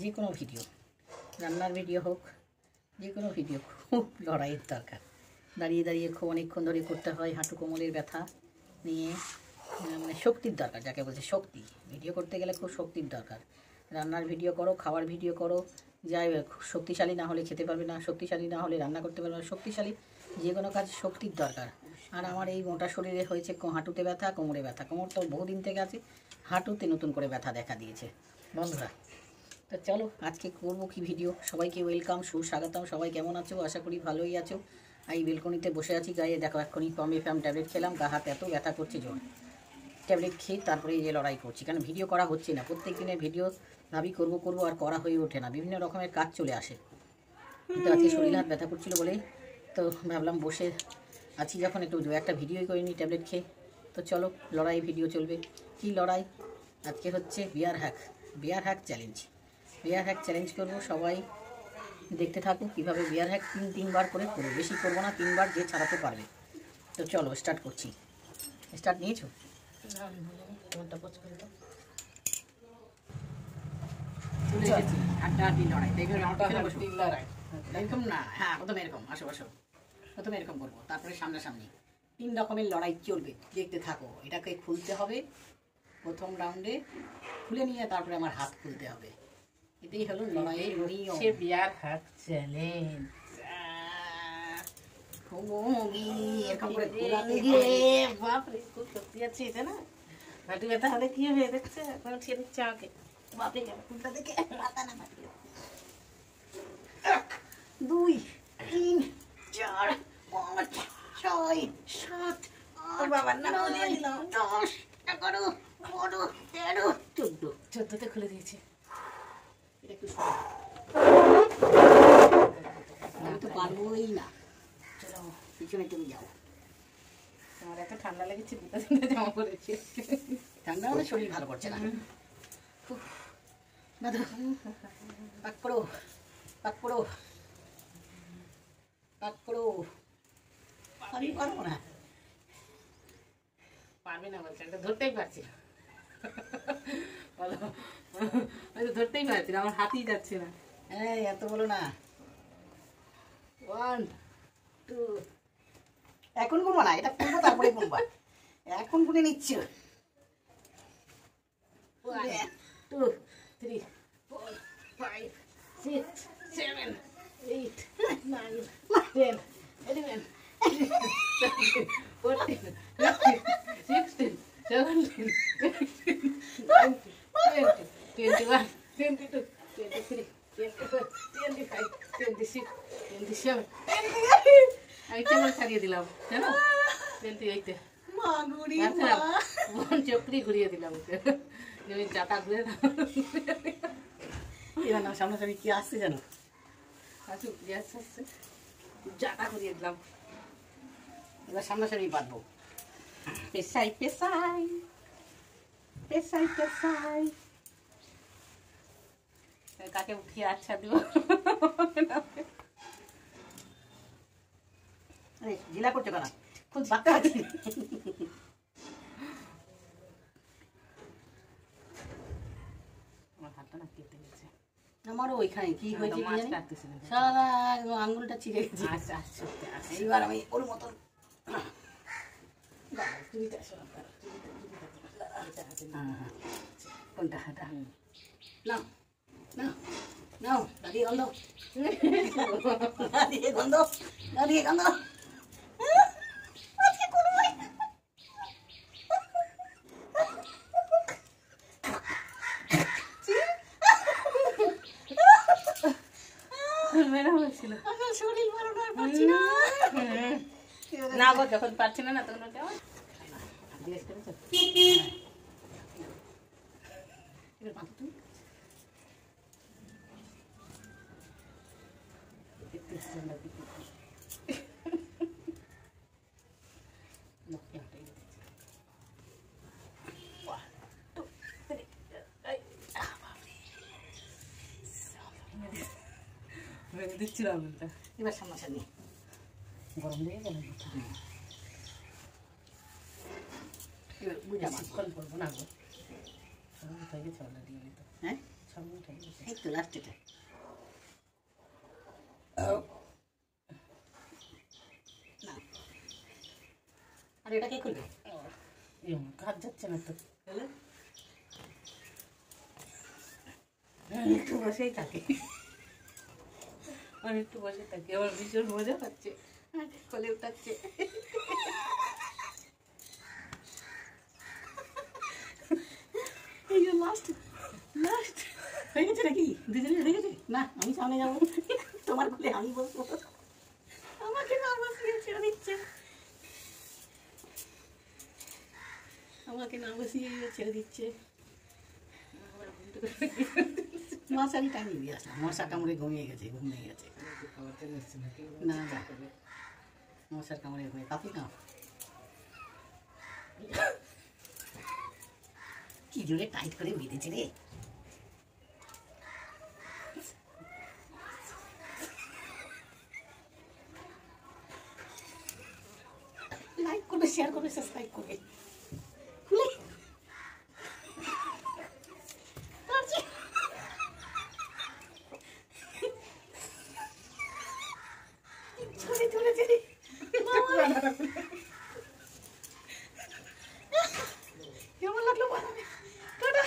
যে কোনো ভিডিও, রান্নার ভিডিও হোক, যে কোনো ভিডিও খুব লড়াইয়ের দরকার। দাঁড়িয়ে দাঁড়িয়ে খুব অনেকক্ষণ ধরে করতে হয়, হাঁটু কোমরের ব্যথা নিয়ে, মানে শক্তির দরকার, যাকে বলছে শক্তি। ভিডিও করতে গেলে খুব শক্তির দরকার। রান্নার ভিডিও করো, খাওয়ার ভিডিও করো, যাই খুব শক্তিশালী না হলে খেতে পারবে না, শক্তিশালী না হলে রান্না করতে পারবে না। শক্তিশালী যে কোনো কাজ শক্তির দরকার। আর আমার এই মোটা শরীরে হয়েছে হাঁটুতে ব্যথা, কোমরে ব্যথা। কোমর তো বহুদিন থেকে আছে, হাঁটুতে নতুন করে ব্যথা দেখা দিয়েছে বন্ধুরা। তো চলো আজকে করবো কি ভিডিও। সবাইকে ওয়েলকাম, সুস্বাগতম। সবাই কেমন আছো? আশা করি ভালোই আছো। এই বেলকনিতে বসে আছি, গায়ে দেখো এক্ষুনি কমিফ্যাম ট্যাবলেট খেলাম, গা হাত এত ব্যথা করছে জোর। ট্যাবলেট খেয়ে তারপরে এই যে লড়াই করছি, কারণ ভিডিও করা হচ্ছে না। প্রত্যেক দিনের ভিডিও ভাবি করবো আর করা হয়ে ওঠে না, বিভিন্ন রকমের কাজ চলে আসে। তো আজকে শরীর হাত ব্যথা করছিল বলেই তো ভাবলাম বসে আছি যখন একটু একটা ভিডিওই করিনি ট্যাবলেট খেয়ে। তো চলো লড়াই ভিডিও চলবে। কি লড়াই? আজকে হচ্ছে বিয়ার হ্যাক চ্যালেঞ্জ। বিয়ার হ্যাক চ্যালেঞ্জ করবো, সবাই দেখতে থাকো কীভাবে বিয়ার হ্যাক 3বার করে করবো। বেশি করবো না, 3বার যে ছাড়াতে পারবে। তো চলো স্টার্ট করছি। স্টার্ট নিয়েছো? এরকম না, হ্যাঁ প্রথমে এরকম আসো, প্রথমে এরকম করবো, তারপরে সামনাসামনি 3 রকমের লড়াই চলবে, দেখতে থাকো। এটাকে খুলতে হবে প্রথম রাউন্ডে, খুলে নিয়ে তারপরে আমার হাত খুলতে হবে। এটাই হলো লড়াইয়ের নিয়ম। বিয়ার হ্যাক চ্যালেঞ্জ। এরকম করে বাপরে, খুব শক্তি আছে এটা না। হাঁটু ব্যথা হলে কি হবে দেখছে, এখন ছেড়ে দিচ্ছে আমাকে। বাপরে ফুলটা দেখে মাথা না মাটি। 2 3 4 5 6 7 8 বাবার নাম 9 10 11 12 13 14। 14তে খুলে দিয়েছে। এটা একটু সরো, আমি তো পারবোই না। চলো পিছনে তুমি যাও। আমার এত ঠান্ডা লেগেছে, 2টা জামা পরেছি। ঠান্ডা হলে শরীর ভালো করছে না। পাক পড়ো, পাক পড়ো, পাক পড়ো। আমি পারবো না। পারবে না বলছে, এটা ধরতেই পারছি না। বলো, আমি তো ধরতেই পারছি না, আমার হাতেই যাচ্ছে না। এই এত বলো না। 1 2 এখন গুনবো না, এটা খুলবো তারপরে গুনবা। এখন গুনে নিচ্ছ। 1 2 3 4 5 6 7 8 9 10 11 14 16 17 18 19 20 21 22 23 24 25 26 27 আমি কেমন ছাড়িয়ে দিলাম জানো, 28-এ চক্রি ঘুরিয়ে দিলাম, চাটা ঘুরে এবার না সামনাসামনি কি আসছে জানো? আসুক, গ্যাস আসছে, চাটা ঘুরিয়ে দিলাম। এবার সামনাসামনি বাঁধবো। পেশাই পেশাই পেশাই পেশাই। কাকে উঠিয়ে আচ্ছা দিব? আরে জিলা করছো কেন? খুব বাঁকা আছে। আমার হাতটা না কেটে গেছে। আমারও ওইখানে কি হয়েছে মাছ কাটতেছিলাম, সারা আঙুলটা ছিঁড়ে গেছে। আচ্ছা আচ্ছা আচ্ছা। এইবার আমি ওর মতন কোনটা হাঁটা নাও নাও নাও, দাঁড়িয়ে গন্ধ, দাঁড়িয়ে গন্ধ, দাঁড়িয়ে গন্ধ। শরীর ভালো না, পারছি না। না গো, যখন পারছি না তখন ওটা জিজ্ঞেস করেছো। এবার বাঁধো তুমি। দিচ্ছিলাম এবার সামনাসামনি। গরম লেগে গেল। এবার বুঝা বেশিক্ষণ করবো না গো, হয়ে গেছে অলরেডি। হ্যাঁ সামনে উঠে গেছে। এই তো লাস্টেটা। আর এটা কে খুলবে? কাজ যাচ্ছে না তো, তাহলে একটু বসেই থাকে, আর একটু বসে থাকি, আমার ভীষণ মজা পাচ্ছে, কোলে উঠাচ্ছে। এই যে লাস্ট লাস্ট হয়ে গেছে নাকি? দুজনে হয়ে গেছে? না আমি সামনে যাবো, তোমার কোলে আমি বসবো। আমাকে না বসিয়ে ছেড়ে দিচ্ছে, আমাকে না বসিয়ে ছেড়ে দিচ্ছে। মশারি টাঙিয়ে দিয়ে আসলাম, মশা কামড়ে ঘুমিয়ে গেছে, ঘুমিয়ে গেছে। না না মশার কামড়ে ঘুমিয়ে কাপি কাপ কি জোরে টাইট করে বেঁধেছে রে। লাইক করবে, শেয়ার করবে, সাবস্ক্রাইব করবে। খুলে চলে চলেছে রে। কেমন লাগলো? টাটা।